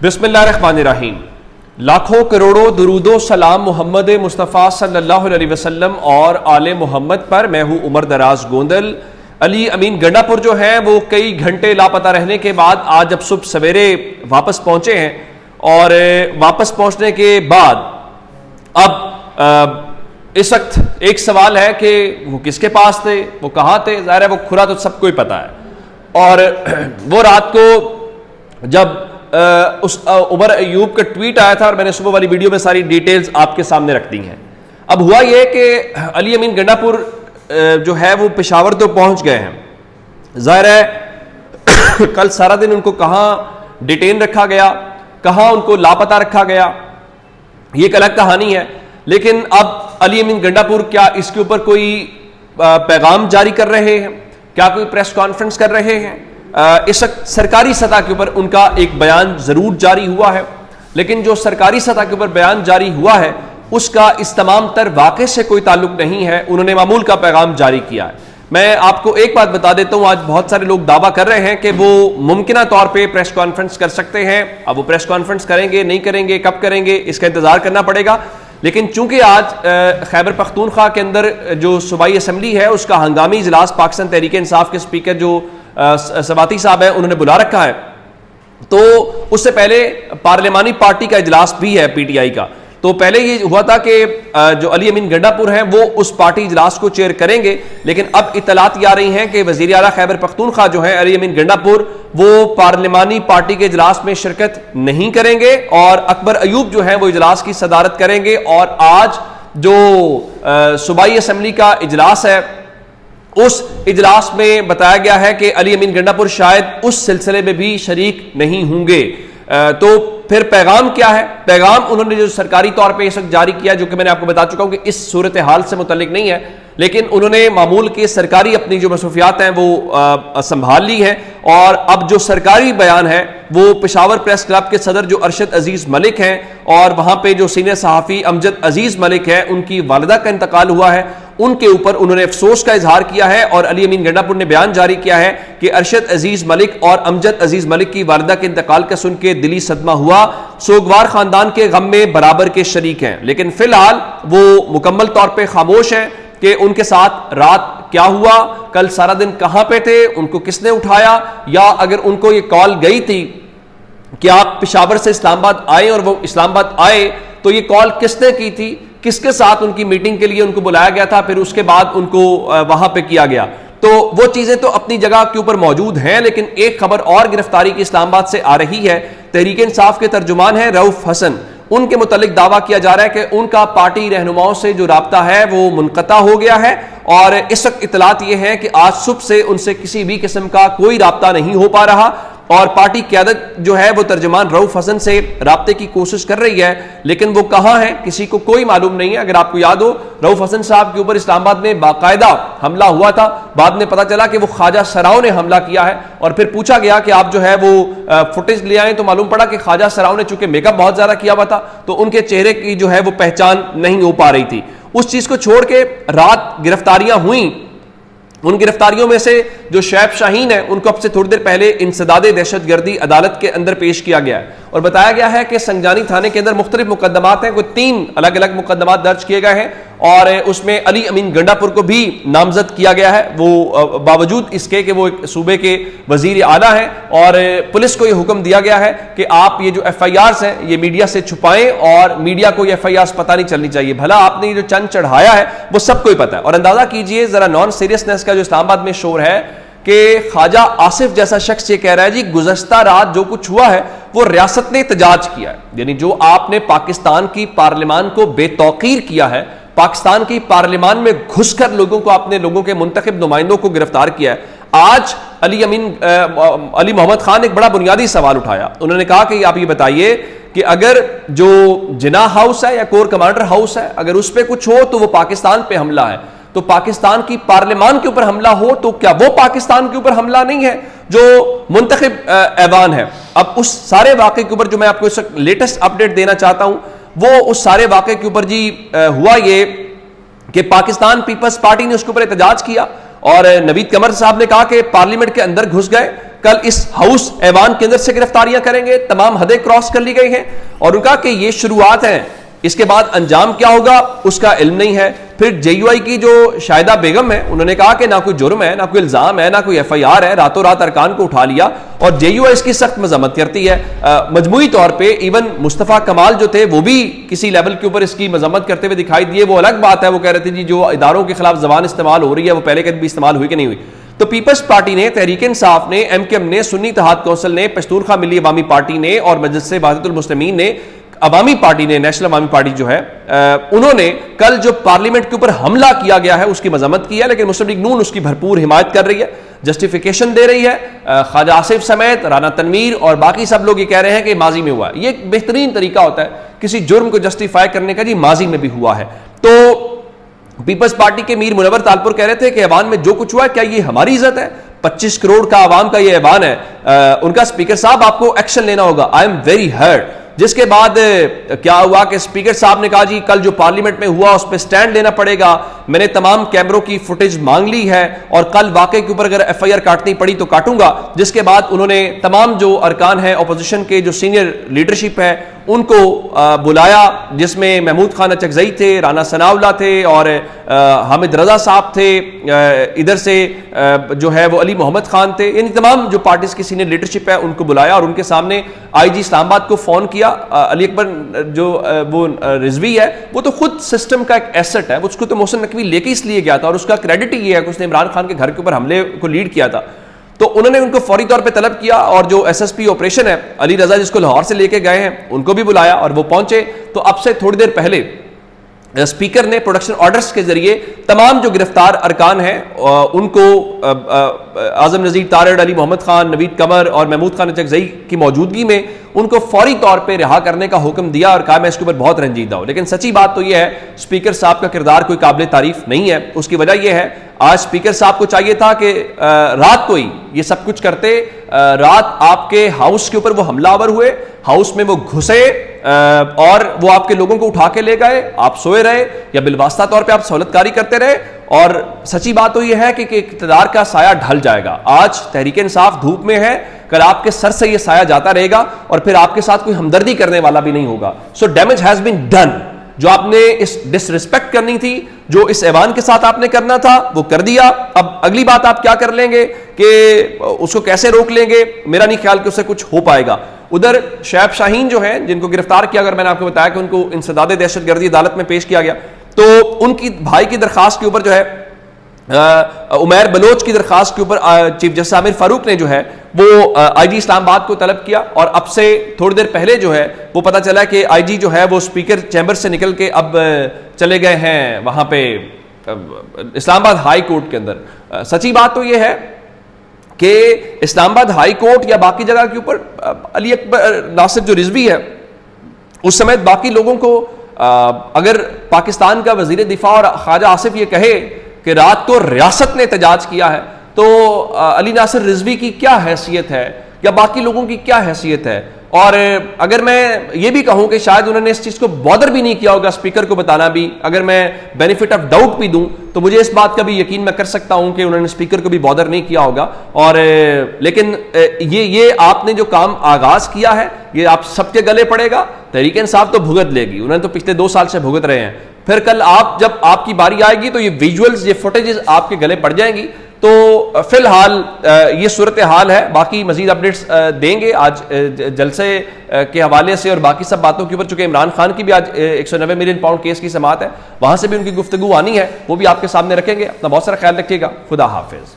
बिस्मिल्लाहिर्रहमानिर्रहीम। लाखों करोड़ों दुरूदो सलाम मोहम्मद मुस्तफ़ा सल्लल्लाहु अलैहि वसल्लम और आले मोहम्मद पर। मैं हूँ उमर दराज गोंदल। अली अमीन गंडापुर जो हैं वो कई घंटे लापता रहने के बाद आज अब सुबह सवेरे वापस पहुँचे हैं, और वापस पहुँचने के बाद अब इस वक्त एक सवाल है कि वो किसके पास थे, वो कहाँ थे। ज़ाहिर है वो खुरा तो सबको ही पता है। और वो रात को जब उस उमर अयूब का ट्वीट आया था, और मैंने सुबह वाली वीडियो में सारी डिटेल्स आपके सामने रख दी हैं। अब हुआ ये कि अली अमीन गंडापुर जो है वो पेशावर तो पहुंच गए हैं। ज़ाहिर है कल सारा दिन उनको कहाँ डिटेन रखा गया, कहाँ उनको लापता रखा गया, ये एक अलग कहानी है। लेकिन अब अली अमीन गंडापुर क्या इसके ऊपर कोई पैगाम जारी कर रहे हैं, क्या कोई प्रेस कॉन्फ्रेंस कर रहे हैं? इस सरकारी सतह के ऊपर उनका एक बयान जरूर जारी हुआ है, लेकिन जो सरकारी सतह के ऊपर बयान जारी हुआ है उसका इस तमाम तर वाक़े से कोई ताल्लुक नहीं है। उन्होंने मामूल का पैगाम जारी किया है। मैं आपको एक बात बता देता हूं, आज बहुत सारे लोग दावा कर रहे हैं कि वो मुमकिना तौर पे प्रेस कॉन्फ्रेंस कर सकते हैं। अब वो प्रेस कॉन्फ्रेंस करेंगे नहीं करेंगे, कब करेंगे, इसका इंतजार करना पड़ेगा। लेकिन चूंकि आज खैबर पख्तूनख्वा के अंदर जो सूबाई असम्बली है उसका हंगामी इजलास पाकिस्तान तहरीक इंसाफ के स्पीकर जो सवाती साहब है उन्होंने बुला रखा है, तो उससे पहले पार्लिमानी पार्टी का इजलास भी है पीटीआई का। तो पहले ये हुआ था कि जो अली अमीन गंडापुर हैं वो उस पार्टी इजलास को चेयर करेंगे, लेकिन अब इतलात आ रही हैं कि वजीर आला खैबर पख्तूनख्वा जो है अली अमीन गंडापुर वो पार्लिमानी पार्टी के इजलास में शिरकत नहीं करेंगे, और अकबर अयूब जो है वो इजलास की सदारत करेंगे। और आज जो सूबाई असम्बली का इजलास है उस इजलास में बताया गया है कि अली अमीन गंडापुर शायद उस सिलसिले में भी शरीक नहीं होंगे। तो फिर पैगाम क्या है? पैगाम उन्होंने जो सरकारी तौर पे इस वक्त जारी किया, जो कि मैंने आपको बता चुका हूं कि इस सूरत हाल से मुतल्लिक नहीं है, लेकिन उन्होंने मामूल के सरकारी अपनी जो मसरूफियात हैं वो संभाल ली है। और अब जो सरकारी बयान है वो पेशावर प्रेस क्लब के सदर जो अरशद अजीज मलिक हैं, और वहां पे जो सीनियर सहाफ़ी अमजद अजीज मलिक है, उनकी वालिदा का इंतकाल हुआ है, उनके ऊपर उन्होंने अफसोस का इजहार किया है। और अली अमीन गंडापुर ने बयान जारी किया है कि अरशद अजीज मलिक और अमजद अजीज मलिक की वालिदा के इंतकाल का सुन के दिली सदमा हुआ, सोगवार खानदान के गम में बराबर के शरीक हैं। लेकिन फिलहाल वो मुकम्मल तौर पर खामोश हैं कि उनके साथ रात क्या हुआ, कल सारा दिन कहां पे थे, उनको किसने उठाया, या अगर उनको ये कॉल गई थी कि आप पेशावर से इस्लामाबाद आए और वो इस्लामाबाद आए, तो ये कॉल किसने की थी, किसके साथ उनकी मीटिंग के लिए उनको बुलाया गया था, फिर उसके बाद उनको वहां पे किया गया। तो वो चीजें तो अपनी जगह के ऊपर मौजूद हैं। लेकिन एक खबर और गिरफ्तारी की इस्लामाबाद से आ रही है। तहरीक इंसाफ के तर्जुमान हैं रऊफ हसन, उनके मुतालिक दावा किया जा रहा है कि उनका पार्टी रहनुमाओं से जो राब्ता है वो मुनक़ता हो गया है, और इस वक्त इतलात ये है कि आज सुबह से उनसे किसी भी किस्म का कोई राब्ता नहीं हो पा रहा, और पार्टी क़यादत जो है वो तर्जुमान रऊफ हसन से राब्ते की कोशिश कर रही है, लेकिन वो कहाँ है किसी को कोई मालूम नहीं है। अगर आपको याद हो, रऊफ हसन साहब के ऊपर इस्लामाबाद में बाकायदा हमला हुआ था, बाद में पता चला कि वो ख्वाजा सराव ने हमला किया है, और फिर पूछा गया कि आप जो है वो फुटेज ले आए, तो मालूम पड़ा कि ख्वाजा सराव ने चूंकि मेकअप बहुत ज्यादा किया हुआ था तो उनके चेहरे की जो है वो पहचान नहीं हो पा रही थी। उस चीज को छोड़ के रात गिरफ्तारियां हुई, उन गिरफ्तारियों में से जो शैब शाहीन है उनको अब से थोड़ी देर पहले इंसदादे दहशतगर्दी अदालत के अंदर पेश किया गया है, और बताया गया है कि संजानी थाने के अंदर मुख्तलिफ मुकदमात हैं, कोई 3 अलग अलग मुकदमात दर्ज किए गए हैं, और उसमें अली अमीन गंडापुर को भी नामजद किया गया है। वो बावजूद इसके कि वो एक सूबे के वजीर आला हैं, और पुलिस को ये हुक्म दिया गया है कि आप ये जो FIRs हैं ये मीडिया से छुपाएं, और मीडिया को ये FIRs पता नहीं चलनी चाहिए। भला आपने ये जो चंद चढ़ाया है वो सबको ही पता है। और अंदाजा कीजिए जरा नॉन सीरियसनेस का जो इस्लामाबाद में शोर है कि ख्वाजा आसिफ जैसा शख्स ये कह रहा है जी गुज़श्ता रात जो कुछ हुआ है वो रियासत ने एहतजाज किया है। यानी जो आपने पाकिस्तान की पार्लियामान को बेतौकीर किया है, पाकिस्तान की पार्लियामान में घुसकर लोगों को, अपने लोगों के मुंतखब नुमाइंदों को गिरफ्तार किया है। आज अली मोहम्मद खान एक बड़ा बुनियादी सवाल उठाया। उन्होंने कहा कि आप ये बताइए कि अगर जो जिना हाउस है या कोर कमांडर हाउस है, अगर उस पर कुछ हो तो वो पाकिस्तान पे हमला है, तो पाकिस्तान की पार्लियामान के ऊपर हमला हो तो क्या वो पाकिस्तान के ऊपर हमला नहीं है जो मुंतखब ऐवान है? अब उस सारे वाक़े के ऊपर जो मैं आपको इस लेटेस्ट अपडेट देना चाहता हूं, वो उस सारे वाक़े के ऊपर जी हुआ ये कि पाकिस्तान पीपल्स पार्टी ने उसके ऊपर एहतजाज किया, اور نوید قمر صاحب نے کہا کہ پارلیمنٹ کے اندر گھس گئے, کل اس ہاؤس ایوان کے اندر سے گرفتاریاں کریں گے, تمام حدیں کراس کر لی گئی ہیں, اور ان کا کہ یہ شروعات ہیں, اس کے بعد انجام کیا ہوگا اس کا علم نہیں ہے. پھر جے یو آئی کی جو شاہدہ بیگم ہے, انہوں نے کہا کہ نہ کوئی جرم ہے, نہ کوئی الزام ہے, نہ کوئی ایف آئی آر ہے, راتوں رات ارکان کو اٹھا لیا, اور جے یو آئی اس کی سخت مذمت کرتی ہے. مجموعی طور پہ ایون مصطفیٰ کمال جو تھے وہ بھی کسی لیول کے اوپر اس کی مذمت کرتے ہوئے دکھائی دیے. وہ الگ بات ہے, وہ کہہ رہے تھے جی جو اداروں کے خلاف زبان استعمال ہو رہی ہے وہ پہلے کبھی استعمال ہوئی کہ نہیں ہوئی. تو پیپلز پارٹی نے, تحریک انصاف نے, ایم کیو ایم نے, سنی اتحاد کونسل نے, پشتونخوا ملی عوامی پارٹی نے, اور مجلس وحدت المسلمین نے, عوامی پارٹی نے, نیشنل عوامی پارٹی جو ہے, انہوں نے کل جو پارلیمنٹ کے اوپر حملہ کیا گیا ہے اس کی مذمت کی ہے. لیکن مسلم لیگ نون اس کی بھرپور حمایت کر رہی ہے, جسٹیفیکیشن دے رہی ہے. خواجہ آصف سمیت رانا تنویر اور باقی سب لوگ یہ کہہ رہے ہیں کہ ماضی میں ہوا ہے. یہ ایک بہترین طریقہ ہوتا ہے کسی جرم کو جسٹیفائی کرنے کا, جی ماضی میں بھی ہوا ہے. تو پیپلز پارٹی کے میر منور تالپور کہہ رہے تھے کہ ایوان میں جو کچھ ہوا ہے کیا یہ ہماری عزت ہے؟ 25 کروڑ کا عوام کا یہ ایوان ہے. ان کا اسپیکر صاحب آپ کو ایکشن لینا ہوگا, آئی ایم ویری ہرٹ. جس کے بعد کیا ہوا کہ اسپیکر صاحب نے کہا جی کل جو پارلیمنٹ میں ہوا اس پہ سٹینڈ لینا پڑے گا, میں نے تمام کیمروں کی فوٹیج مانگ لی ہے, اور کل واقعے کے اوپر اگر ایف آئی آر کاٹنی پڑی تو کاٹوں گا. جس کے بعد انہوں نے تمام جو ارکان ہیں اپوزیشن کے, جو سینئر لیڈرشپ ہے, ان کو بلایا, جس میں محمود خان اچکزئی تھے, رانا ثناءاللہ تھے, اور حامد رضا صاحب تھے, ادھر سے جو ہے وہ علی محمد خان تھے. یعنی تمام جو پارٹیز کی سینئر لیڈرشپ ہے ان کو بلایا, اور ان کے سامنے آئی جی اسلام آباد کو فون کیا. علی اکبر جو وہ رضوی ہے وہ تو خود سسٹم کا ایک ایسٹ ہے, اس کو تو محسن نقوی لے کے اس لیے گیا تھا, اور اس کا کریڈٹ ہی یہ ہے کہ اس نے عمران خان کے گھر کے اوپر حملے کو لیڈ کیا تھا. تو انہوں نے ان کو فوری طور پہ طلب کیا, اور جو ایس ایس پی آپریشن ہے علی رضا جس کو لاہور سے لے کے گئے ہیں ان کو بھی بلایا, اور وہ پہنچے. تو اب سے تھوڑی دیر پہلے اسپیکر نے پروڈکشن آرڈرز کے ذریعے تمام جو گرفتار ارکان ہیں ان کو اعظم نذیر تارڑ, علی محمد خان, نوید قمر اور محمود خان اچکزئی کی موجودگی میں ان کو فوری طور پہ رہا کرنے کا حکم دیا, اور کہا میں اس کے اوپر بہت رنجیدہ ہوں. لیکن سچی بات تو یہ ہے اسپیکر صاحب کا کردار کوئی قابل تعریف نہیں ہے. اس کی وجہ یہ ہے آج اسپیکر صاحب کو چاہیے تھا کہ رات کو ہی یہ سب کچھ کرتے. رات آپ کے ہاؤس کے اوپر وہ حملہ آور ہوئے, ہاؤس میں وہ گھسے, اور وہ آپ کے لوگوں کو اٹھا کے لے گئے, آپ سوئے رہے, یا بالواسطہ طور پہ آپ سہولت کاری کرتے رہے. اور سچی بات تو یہ ہے کہ اقتدار کا سایہ ڈھل جائے گا. آج تحریک انصاف دھوپ میں ہے, کل آپ کے سر سے یہ سایہ جاتا رہے گا, اور پھر آپ کے ساتھ کوئی ہمدردی کرنے والا بھی نہیں ہوگا. سو ڈیمیج ہیز بین ڈن. جو آپ نے اس ڈس رسپیکٹ کرنی تھی, جو اس ایوان کے ساتھ آپ نے کرنا تھا وہ کر دیا. اب اگلی بات آپ کیا کر لیں گے کہ اس کو کیسے روک لیں گے؟ میرا نہیں خیال کہ اس سے کچھ ہو پائے گا. ادھر شعیب شاہین جو ہیں جن کو گرفتار کیا, اگر میں نے آپ کو بتایا کہ ان کو انسداد دہشت گردی عدالت میں پیش کیا گیا, تو ان کی بھائی کی درخواست کے اوپر جو ہے, عمیر بلوچ کی درخواست کے اوپر چیف جسٹس عامر فاروق نے جو ہے وہ آئی جی اسلام آباد کو طلب کیا. اور اب سے تھوڑی دیر پہلے جو ہے وہ پتہ چلا کہ آئی جی جو ہے وہ اسپیکر چیمبر سے نکل کے اب چلے گئے ہیں وہاں پہ اسلام آباد ہائی کورٹ کے اندر. سچی بات تو یہ ہے کہ اسلام آباد ہائی کورٹ یا باقی جگہ کے اوپر علی اکبر ناصر جو رضوی ہے اس سمیت باقی لوگوں کو, اگر پاکستان کا وزیر دفاع اور خواجہ آصف یہ کہے کہ رات کو ریاست نے احتجاج کیا ہے, تو علی ناصر رضوی کی کیا حیثیت ہے, یا باقی لوگوں کی کیا حیثیت ہے؟ اور اگر میں یہ بھی کہوں کہ شاید انہوں نے اس چیز کو بادر بھی نہیں کیا ہوگا اسپیکر کو بتانا بھی, اگر میں بینیفٹ آف ڈاؤٹ بھی دوں تو مجھے اس بات کا بھی یقین میں کر سکتا ہوں کہ انہوں نے اسپیکر کو بھی بادر نہیں کیا ہوگا. اور لیکن یہ آپ نے جو کام آغاز کیا ہے یہ آپ سب کے گلے پڑے گا. تحریک انصاف تو بھگت لے گی, انہوں نے تو پچھلے 2 سال سے بھگت رہے ہیں. پھر کل جب آپ کی باری آئے گی تو یہ ویژولز, یہ فوٹیجز آپ کے گلے پڑ جائیں گی. تو فی الحال یہ صورتحال ہے. باقی مزید اپڈیٹس دیں گے آج جلسے کے حوالے سے اور باقی سب باتوں کے اوپر. چونکہ عمران خان کی بھی آج 190 ملین پاؤنڈ کیس کی سماعت ہے, وہاں سے بھی ان کی گفتگو آنی ہے, وہ بھی آپ کے سامنے رکھیں گے. اپنا بہت سارا خیال رکھیے گا. خدا حافظ.